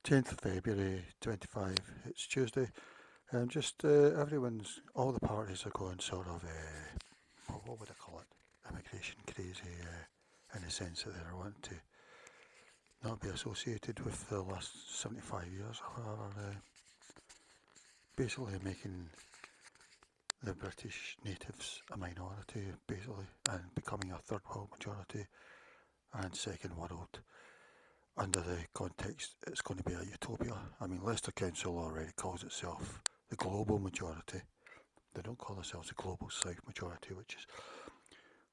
10th of February 25. It's Tuesday, and just all the parties are going sort of, what would I call it? Immigration crazy, in the sense that they're wanting to not be associated with the last 75 years or whatever, basically making the British natives a minority, basically, and becoming a third world majority and second world. Under the context, it's going to be a utopia. I mean, Leicester Council already calls itself the global majority. They don't call themselves the global south majority, which is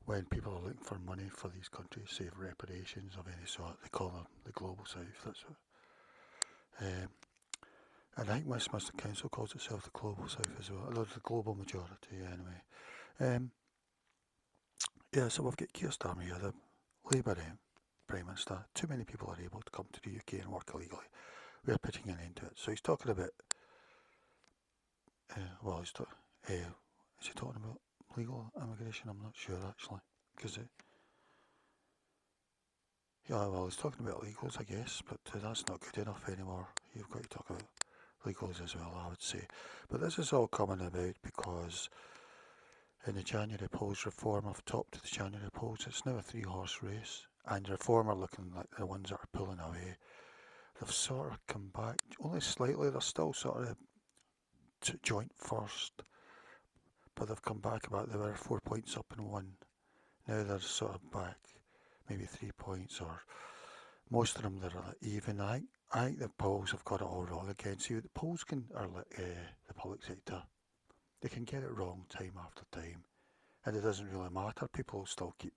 when people are looking for money for these countries, say reparations of any sort, they call them the global south. That's what. And I think Westminster Council calls itself the global south as well. No, the global majority anyway. Um, yeah, so we've got Keir Starmer here, the Labour Prime Minister. Too many people are able to come to the UK and work illegally. We're putting an end to it. So he's talking about, well, is he talking about legal immigration? I'm not sure actually, because yeah, well, he's talking about legals, I guess, but that's not good enough anymore. You've got to talk about legals as well, I would say. But this is all coming about because in the January polls, Reform have topped the January polls. It's now a three-horse race, and Reform are looking like the ones that are pulling away. They've sort of come back only slightly. They're still sort of joint first, but they've come back about. They were 4 points up in one. Now they're sort of back, maybe 3 points, or most of them they're even. I think the polls have got it all wrong again. See, the polls are like the public sector. They can get it wrong time after time, and it doesn't really matter. People still keep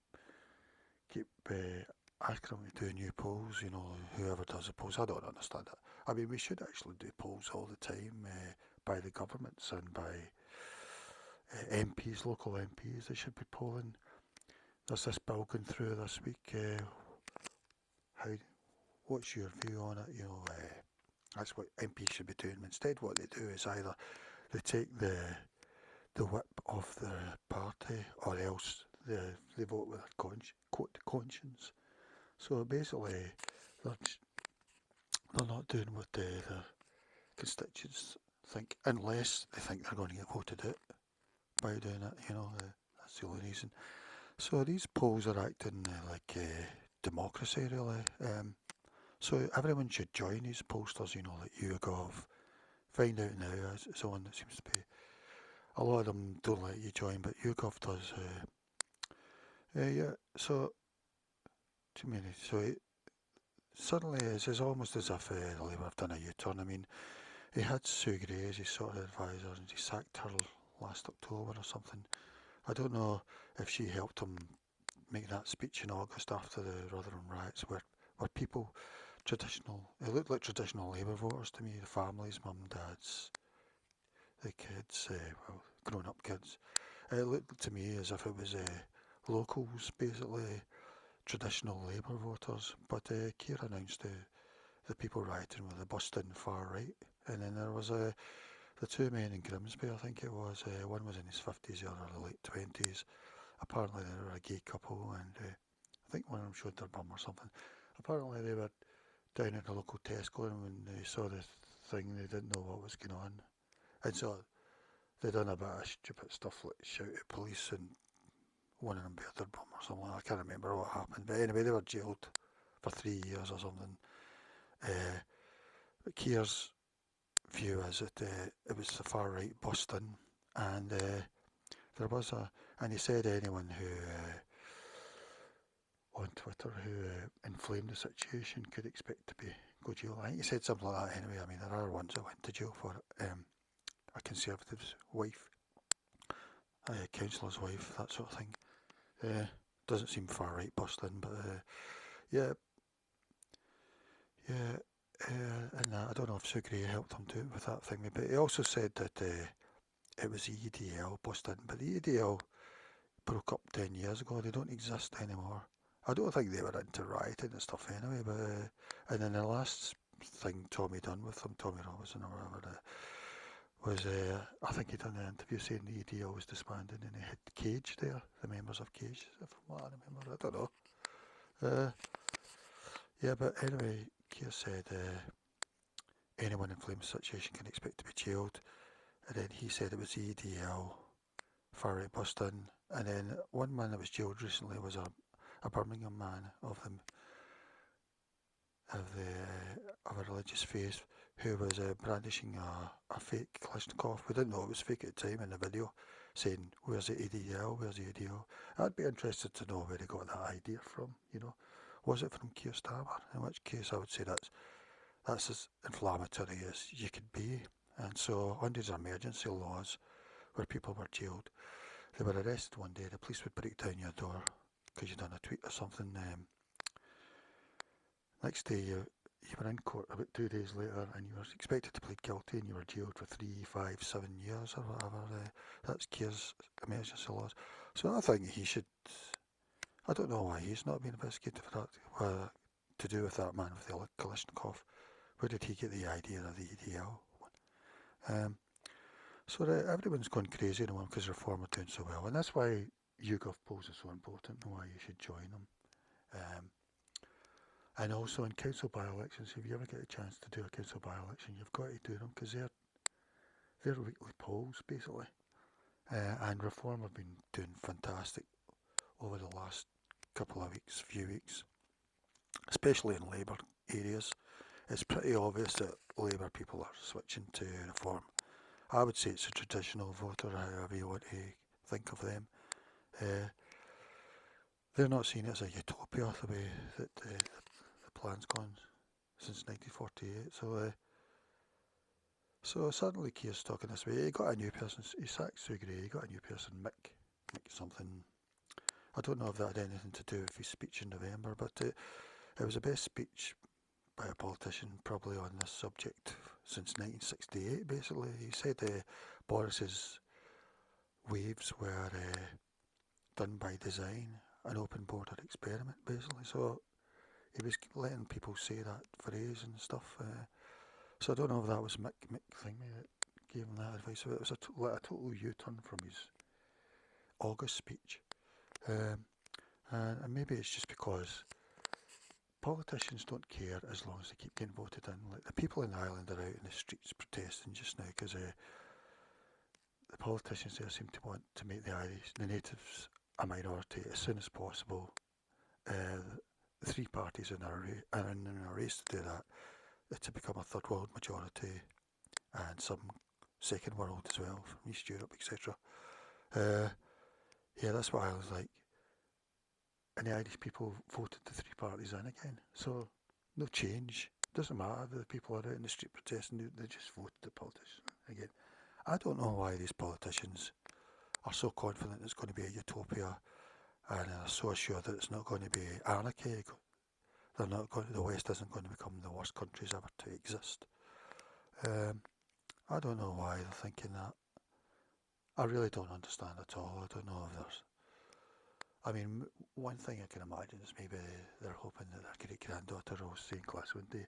asking them to do new polls. You know, whoever does the polls. I don't understand it. I mean, we should actually do polls all the time by the governments and by MPs, local MPs. They should be polling. There's this bill going through this week. How? What's your view on it? You know, that's what MPs should be doing. Instead, what they do is either they take the whip of their party, or else they vote with their conscience. So basically, they're, they're not doing what their constituents think, unless they think they're going to get voted out by doing it. You know, that's the only reason. So these polls are acting like democracy, really. So everyone should join these posters, you know, like YouGov. Find Out Now is the one that seems to be. A lot of them don't let you join, but YouGov does. Yeah, so too many. So it suddenly it's almost as if the Labour have done a U-turn. I mean, he had Sue Gray as his sort of advisor, and he sacked her last October or something. I don't know if she helped him make that speech in August after the Rotherham riots, where people, traditional, it looked like traditional Labour voters to me, the families, mum, dads, the kids, well, grown-up kids. It looked to me as if it was locals, basically, traditional Labour voters. But Keir announced the people rioting were the busting far right. And then there was the two men in Grimsby, I think it was. One was in his 50s, the other in the late 20s. Apparently they were a gay couple, and I think one of them showed their bum or something. Apparently they were down at the local Tesco, and when they saw the thing, they didn't know what was going on. And so they done a bit of stupid stuff like shout at police, and one of them beat their bum or something. I can't remember what happened, but anyway, they were jailed for 3 years or something. But Keir's view is that it was the far right busting, and there was and he said anyone who on Twitter who inflamed the situation could expect to be go to jail. I think he said something like that anyway. I mean, there are ones that went to jail for it. A Conservative's wife, a councillor's wife, that sort of thing. Doesn't seem far right busting, but yeah, yeah. And I don't know if Sue Gray helped him do it with that thing, but he also said that it was the EDL busting, but the EDL broke up 10 years ago. They don't exist anymore. I don't think they were into rioting and stuff anyway, but and then the last thing Tommy done with them, Tommy Robinson or whatever, was I think he done an interview saying the EDL was disbanded, and he had Cage there, the members of Cage, from what I remember. I don't know. Yeah, but anyway, Keir said anyone in Flame's situation can expect to be jailed. And then he said it was the EDL, far right busting. And then one man that was jailed recently was a Birmingham man of a religious faith who was brandishing a fake Kalashnikov. We didn't know it was fake at the time in the video, saying, "Where's the ADL? Where's the ADL?" I'd be interested to know where he got that idea from. Was it from Keir Starmer? In which case, I would say that's as inflammatory as you could be. And so, under the emergency laws, where people were jailed, they were arrested one day. The police would break down your door because you'd done a tweet or something. Next day, you were in court about 2 days later, and you were expected to plead guilty, and you were jailed for 3, 5, 7 years or whatever. That's Keir's emergency laws. So I think he should. I don't know why he's not being investigated for that. To do with that man with the Kalashnikov. Where did he get the idea of the EDL? So everyone's gone crazy in the one because Reform are doing so well, and that's why YouGov polls are so important and why you should join them. And also in council by-elections, if you ever get a chance to do a council by-election, you've got to do them because they're weekly polls basically. And Reform have been doing fantastic over the last few weeks, especially in Labour areas. It's pretty obvious that Labour people are switching to Reform. I would say it's a traditional voter, however you want to think of them. They're not seeing it as a utopia the way that the plan's gone since 1948. So suddenly Keir's talking this way. He got a new person. He sacked Sue Gray. He got a new person, Mick something. I don't know if that had anything to do with his speech in November, but it was the best speech by a politician probably on this subject since 1968. Basically, he said Boris's waves were done by design, an open border experiment, basically. So he was letting people say that phrase and stuff. So I don't know if that was Mick Thingy that gave him that advice. So it was a total U-turn from his August speech. And maybe it's just because politicians don't care as long as they keep getting voted in. Like the people in Ireland are out in the streets protesting just now because the politicians there seem to want to make the natives a minority as soon as possible. The three parties are in a race to do that, to become a third world majority and some second world as well, from East Europe, etc. Yeah, that's what I was like. And the Irish people voted the three parties in again. So no change. Doesn't matter that the people are out in the street protesting, they just voted the politicians again. I don't know why these politicians are so confident it's going to be a utopia and are so assured that it's not going to be anarchy. The West isn't going to become the worst countries ever to exist. I don't know why they're thinking that. I really don't understand at all. I don't know if there's... I mean, one thing I can imagine is maybe they're hoping that their great-granddaughter will stay in class one day,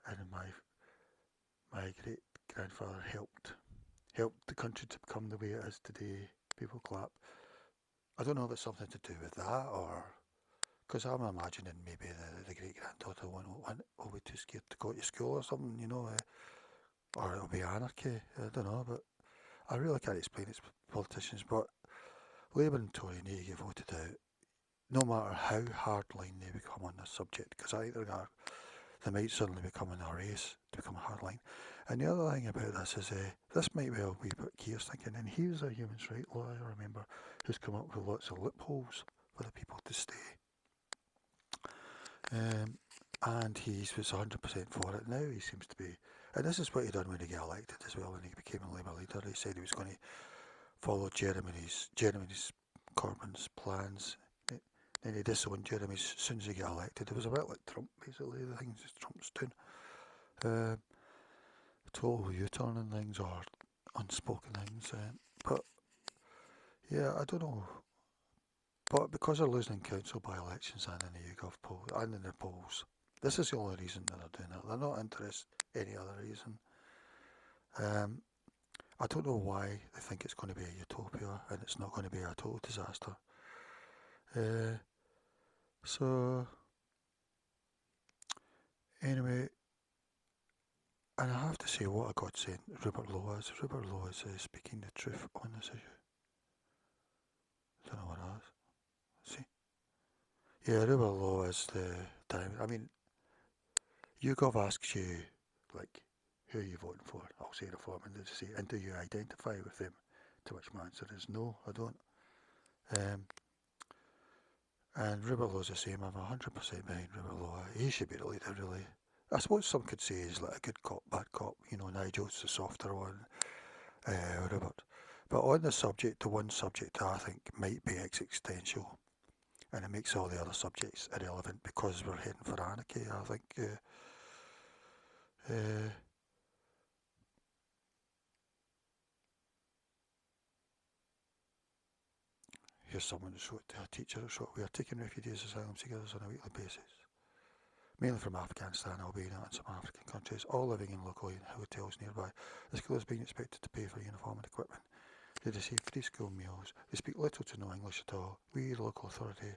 and my great-grandfather helped the country to become the way it is today. People clap. I don't know if it's something to do with that, or... Because I'm imagining maybe the great-granddaughter will be too scared to go to school or something, or it'll be anarchy. I don't know, but I really can't explain it to politicians. But Labour and Tory need to get voted out, no matter how hardline they become on this subject, because I think they might suddenly become in a race to become a hardline. And the other thing about this is this might well be what Keir's thinking, and he was a human rights lawyer, remember, who's come up with lots of loopholes for the people to stay. And he was 100% for it. Now he seems to be, and this is what he done when he got elected as well, when he became a Labour leader. He said he was going to follow Jeremy's Corbyn's plans. Then he disowned Jeremy's as soon as he got elected. It was a bit like Trump, basically, the things that Trump's doing. Total U-turn and things, or unspoken things. But yeah, I don't know. But because they're losing in council by-elections and in the YouGov poll and in the polls, this is the only reason that they're doing it. They're not interested in any other reason. I don't know why they think it's going to be a utopia and it's not going to be a total disaster. So anyway, And I have to say, what a godsend Rupert Lowe is. Rupert Lowe is speaking the truth on this issue. I don't know what it is. See? Yeah, Rupert Lowe is the time. I mean, YouGov asks you, like, who are you voting for? I'll say Reform, and they say, and do you identify with them? To which my answer is no, I don't. And Rupert Lowe's the same. I'm 100% behind Rupert Lowe. He should be the leader, really. I suppose some could say he's like a good cop, bad cop. You know, Nigel's the softer one, Rupert. But on the subject, the one subject I think might be existential, and it makes all the other subjects irrelevant because we're heading for anarchy. I think here's someone who wrote, a teacher who wrote, we are taking refugees, asylum seekers on a weekly basis, mainly from Afghanistan, Albania and some African countries, all living in local hotels nearby. The school is being expected to pay for uniform and equipment. They receive free school meals. They speak little to no English at all. We, the local authority,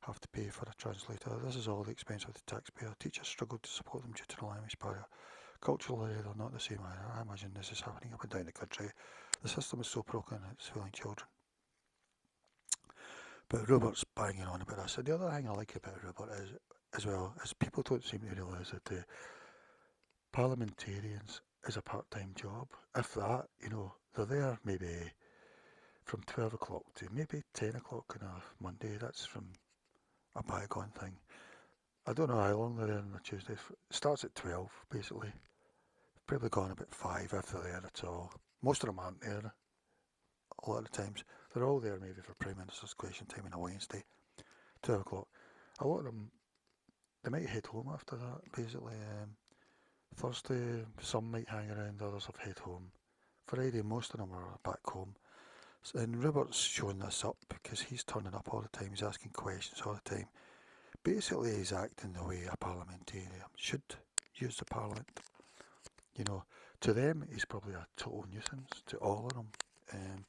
have to pay for a translator. This is all the expense of the taxpayer. Teachers struggle to support them due to the language barrier. Culturally, they're not the same either. I imagine this is happening up and down the country. The system is so broken, it's failing children. But Rupert's banging on about this. And the other thing I like about Rupert is, as well, is people don't seem to realise that parliamentarians is a part-time job. If that, you know, they're there maybe from 12 o'clock to maybe 10 o'clock on a Monday. That's from a bygone thing. I don't know how long they're there on a Tuesday. It starts at 12, basically. Probably gone about 5 if they're there at all. Most of them aren't there. A lot of the times. They're all there maybe for Prime Minister's question time on a Wednesday, 12 o'clock. A lot of them, they might head home after that, basically. Thursday, some might hang around, others have head home. Friday, most of them are back home. And Rupert's showing this up because he's turning up all the time, he's asking questions all the time. Basically, he's acting the way a parliamentarian should use the parliament. You know, to them, he's probably a total nuisance, to all of them. And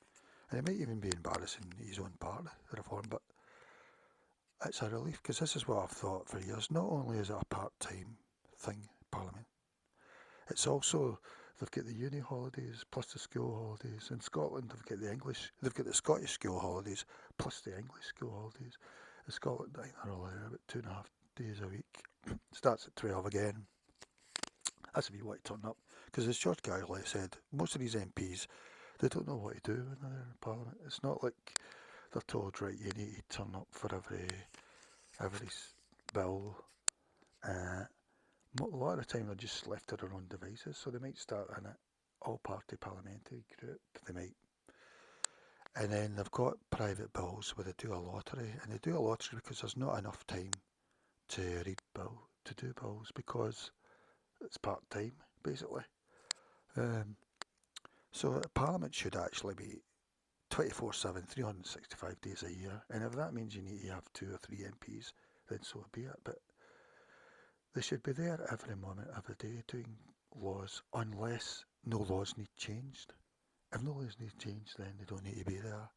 it might even be embarrassing his own party, the Reform, but it's a relief because this is what I've thought for years. Not only is it a part-time thing, Parliament, it's also, they've got the uni holidays plus the school holidays. In Scotland, they've got the Scottish school holidays plus the English school holidays. In Scotland, I think they're allowed about 2.5 days a week. Starts at 12 again. That's if you want to turn up. Because as George Garley said, most of these MPs, they don't know what to do when they're in Parliament. It's not like they're told, right, you need to turn up for every bill. A lot of the time they're just left to their own devices, so they might start an all-party parliamentary group. They might, and then they've got private bills where they do a lottery, and they do a lottery because there's not enough time to do bills because it's part-time, basically. So Parliament should actually be 24/7, 365 days a year, and if that means you need to have 2 or 3 MPs, then so be it. But they should be there every moment of the day doing laws, unless no laws need changed. If no laws need changed, then they don't need to be there.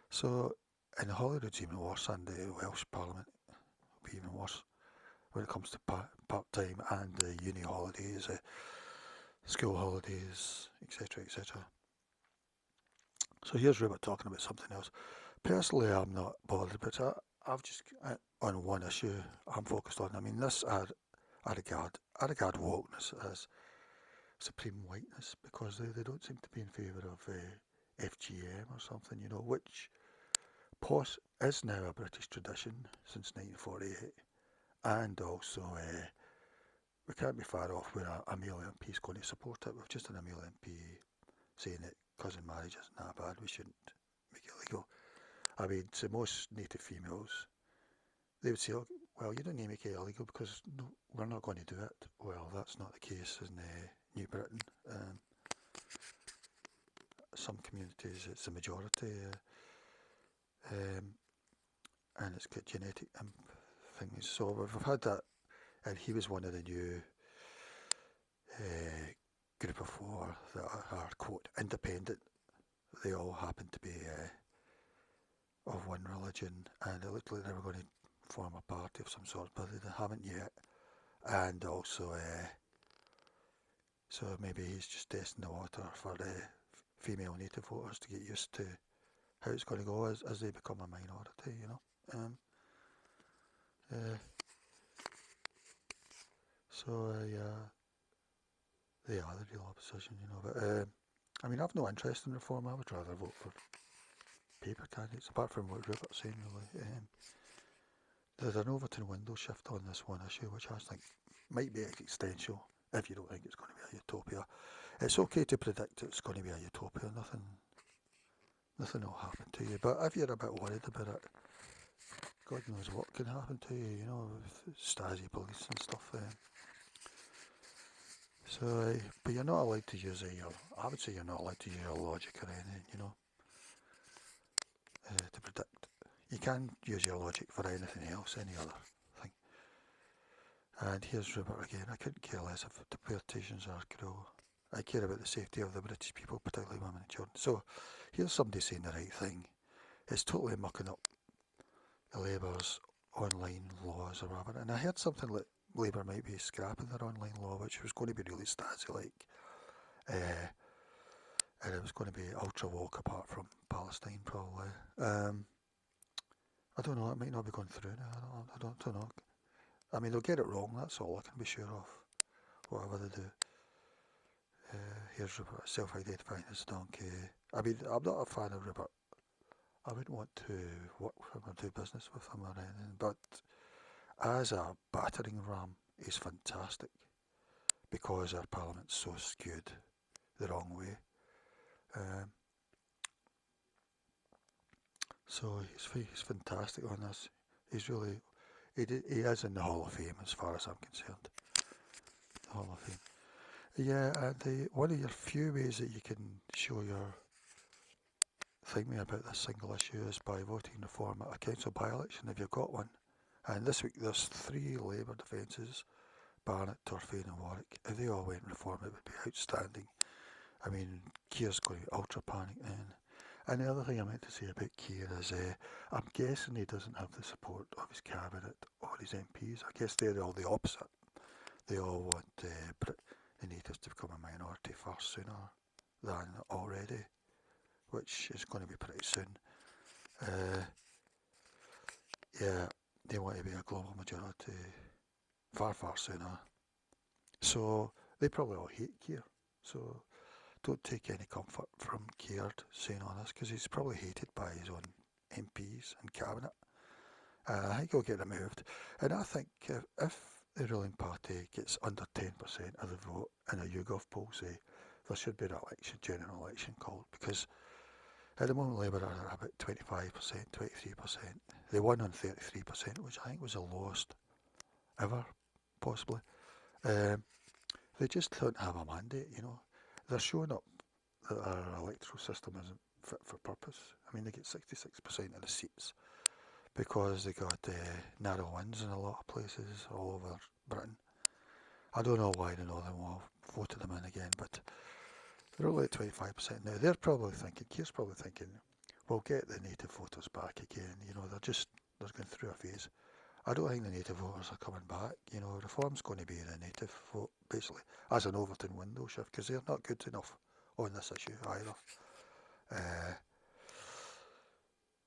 So, and the Holyrood's even worse, and the Welsh Parliament will be even worse when it comes to part-time and the uni holidays, school holidays, etc., etc. So here's Rupert talking about something else. Personally, I'm not bothered, but I've just, on one issue I'm focused on. I mean, this I regard wokeness as supreme whiteness because they don't seem to be in favour of FGM or something, you know, which is now a British tradition since 1948, and also we can't be far off where a male MP is going to support it. We've just had a male MP saying that cousin marriage isn't that bad, we shouldn't make it legal. I mean, to most native females, they would say, oh, well, you don't need to make it illegal because no, we're not going to do it. Well, that's not the case in New Britain. Some communities, it's the majority, and it's got genetic things. So we've had that, and he was one of the new group of 4 that are, quote, independent. They all happen to be of one religion, and it looked like they were going to form a party of some sort, but they haven't yet. And also So maybe he's just testing the water for the female native voters to get used to how it's going to go as they become a minority, you know. Uh, yeah, they are the real opposition, you know. But I mean, I've no interest in reform. I would rather vote for paper candidates, apart from what Rupert's saying, really. There's an Overton window shift on this one issue, which I think might be existential if you don't think it's going to be a utopia. It's okay to predict it's going to be a utopia. Nothing will happen to you. But if you're a bit worried about it, God knows what can happen to you, you know, with Stasi police and stuff. But you're not allowed to use I would say you're not allowed to use your logic or anything, you know, to predict. You can use your logic for anything else, any other thing. And here's Rupert again. I couldn't care less if deportations are cruel. I care about the safety of the British people, particularly women and children. So here's somebody saying the right thing. It's totally mucking up the Labour's online laws or whatever. And I heard something like Labour might be scrapping their online law, which was going to be really Stasi-like. And it was going to be ultra woke apart from Palestine, probably. I don't know, it might not be going through now. I don't know. I mean, they'll get it wrong, that's all I can be sure of. Whatever they do. Here's Rupert self-identifying as a donkey. I mean, I'm not a fan of Rupert. I wouldn't want to work with him or do business with him or anything, but as a battering ram, he's fantastic because our parliament's so skewed the wrong way. So he's fantastic on this. He's really, he is in the Hall of Fame as far as I'm concerned. The Hall of Fame. Yeah, and one of your few ways that you can show your thinking about this single issue is by voting reform at a council by-election if you've got one. And this week there's 3 Labour defences, Barnet, Turfane and Warwick. If they all went reform, it would be outstanding. I mean, Keir's going to ultra panic then. And the other thing I meant to say about Keir is I'm guessing he doesn't have the support of his cabinet or his MPs. I guess they're all the opposite. They all want the natives to become a minority far sooner than already, which is going to be pretty soon. Yeah, they want to be a global majority far, far sooner. So they probably all hate Keir. So don't take any comfort from Keir saying all this, because he's probably hated by his own MPs and cabinet. I think he'll get removed. And I think if the ruling party gets under 10% of the vote in a YouGov poll, say, there should be an election, general election called, because at the moment Labour are about 25%, 23%. They won on 33%, which I think was the lowest ever, possibly. They just don't have a mandate, you know. They're showing up that our electoral system isn't fit for purpose. I mean, they get 66% of the seats because they got narrow wins in a lot of places all over Britain. I don't know why the Northern Wall voted them in again, but they're only at 25% now. They're probably thinking, Keir's probably thinking, we'll get the native voters back again. You know, they're going through a phase. I don't think the native voters are coming back. You know, reform's going to be the native vote, basically, as an Overton window shift, because they're not good enough on this issue either.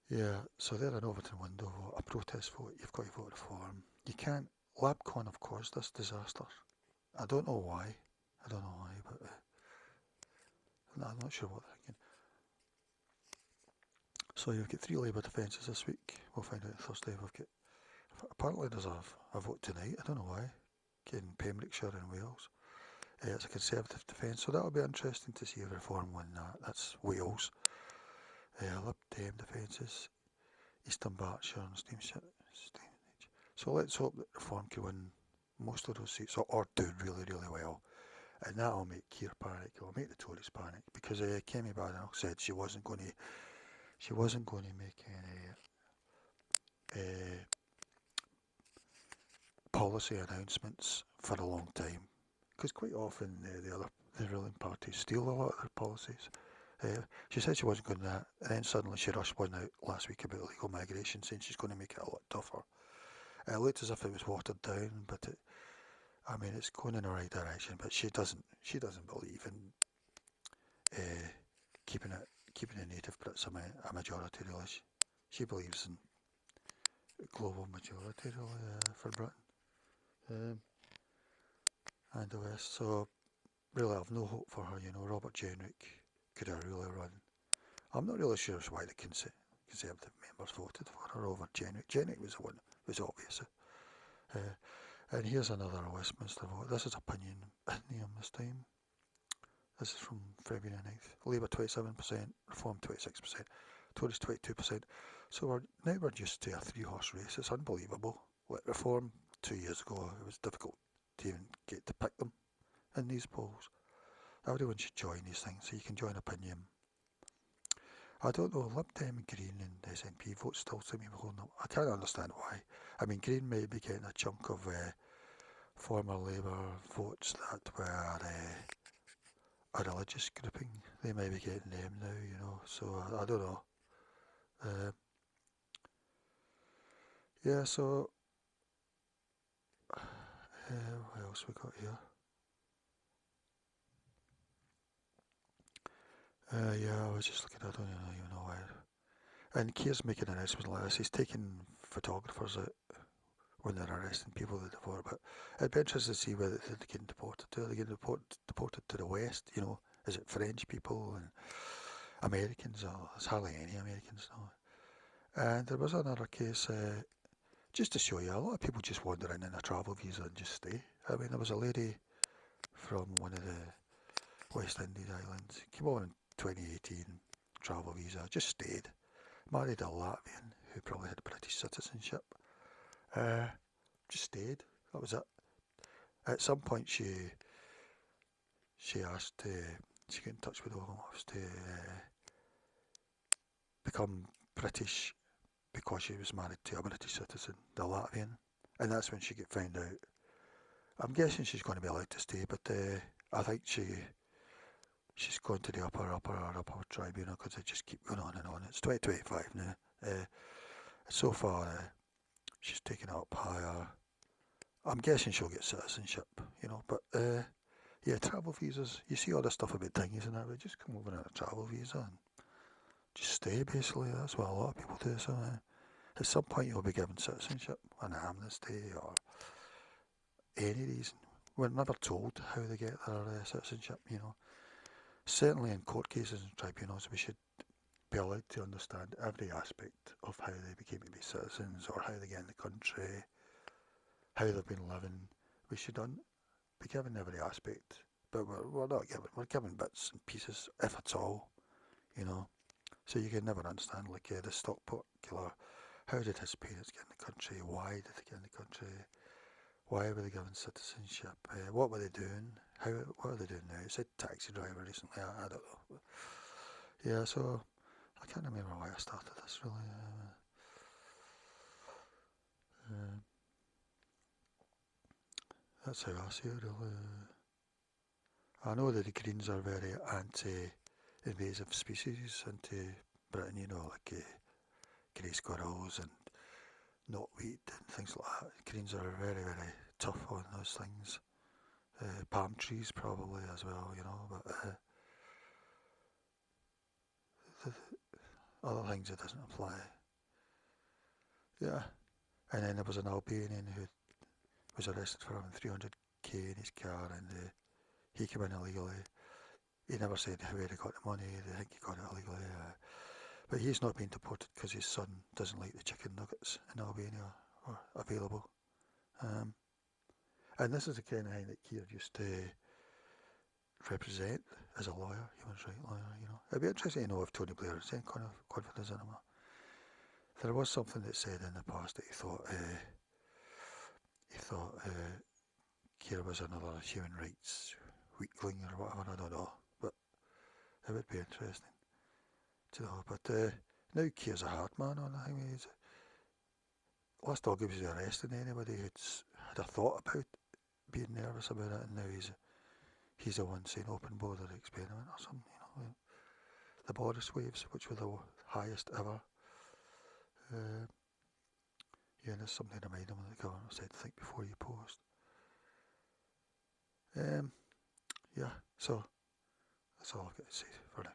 Yeah, so they're an Overton window vote, a protest vote. You've got to vote reform. You can't. LabCon have caused this disaster. I don't know why. But I'm not sure what they're thinking. So you've got 3 Labour defences this week. We'll find out Thursday. Apparently there's a vote tonight. I don't know why. In Pembrokeshire and Wales. It's a Conservative defence, so that'll be interesting to see if Reform win that. That's Wales. Lib Dem defences, Eastern Berkshire and Stevenage. So let's hope that Reform can win most of those seats, or do really, really well. And that'll make Keir panic. It'll make the Tories panic, because Kemi Badenoch said she wasn't going to make any policy announcements for a long time, because quite often the ruling parties steal a lot of their policies. She said she wasn't going to that, and then suddenly she rushed one out last week about illegal migration, saying she's going to make it a lot tougher. It looked as if it was watered down, but I mean, it's going in the right direction, but she doesn't believe in keeping the native Brits a majority, really. She believes in global majority, really, for Britain and the West. So really, I've no hope for her. Robert Jenrick could have really run. I'm not really sure why the Conservative members voted for her over Jenrick. Jenrick was the one, was obvious. And here's another Westminster vote. This is opinion this time. This is from February 9th. Labour 27%, Reform 26%, Tories 22%. So now we're just to a three-horse race. It's unbelievable. Like Reform 2 years ago, it was difficult to even get to pick them in these polls. Everyone should join these things, so you can join opinion. I don't know, Lib Dem, Green and SNP votes still seem to be holding up. I can't understand why. I mean, Green may be getting a chunk of former Labour votes that were a religious grouping. They may be getting them now, so I don't know. Yeah, so what else we got here? Yeah, I was just looking, I don't even know where. And Keir's making an announcement like this. He's taking photographers out when they're arresting people that deport, but it'd be interesting to see whether they're getting deported to. Are they getting deported to the West? Is it French people and Americans? Or there's hardly any Americans now. And there was another case, just to show you, a lot of people just wander in a travel visa and just stay. I mean, there was a lady from one of the West Indies islands, came on in 2018, travel visa, just stayed. Married a Latvian who probably had British citizenship. Just stayed. That was it. At some point, she asked she got in touch with the Home Office to become British because she was married to a British citizen, the Latvian, and that's when she got found out. I'm guessing she's going to be allowed to stay, but I think she's going to the upper tribunal because they just keep going on and on. It's 2025 now. So far, she's taken it up higher. I'm guessing she'll get citizenship, but yeah, travel visas. You see all this stuff about dingies and that, but just come over on a travel visa and just stay, basically. That's what a lot of people do. So at some point you'll be given citizenship, an amnesty, or any reason. We're never told how they get their citizenship, Certainly in court cases and tribunals, we should be allowed to understand every aspect of how they became to be citizens, or how they get in the country, how they've been living. We should be given every aspect, but we're not given. We're given bits and pieces, if at all, So you can never understand, like the Stockport killer. How did his parents get in the country? Why did they get in the country? Why were they given citizenship? What were they doing? What are they doing now? It said taxi driver recently. I don't know. Yeah, so I can't remember why I started this really. That's how I see it really. I know that the Greens are very anti-invasive species into Britain, like grey squirrels and knotweed and things like that. Greens are very, very tough on those things. Palm trees probably as well, but the other things it doesn't apply. Yeah. And then there was an Albanian who was arrested for having 300k in his car, and he came in illegally. He never said where he got the money. They think he got it illegally. But he's not being deported because his son doesn't like the chicken nuggets in Albania are available. And this is the kind of thing that Keir used to represent as a lawyer, human rights lawyer, It'd be interesting to know if Tony Blair has any kind of confidence in him. There was something that said in the past that he thought Keir was another human rights weakling or whatever, I don't know, but it would be interesting to know. But now Keir's a hard man on the thing. Last August he was arresting anybody who'd had a thought about being nervous about it, and now he's the one saying open border experiment or something, The Boris waves, which were the highest ever. Yeah, and there's something to remind him that the government said, think before you post. Yeah, so that's all I've got to say for now.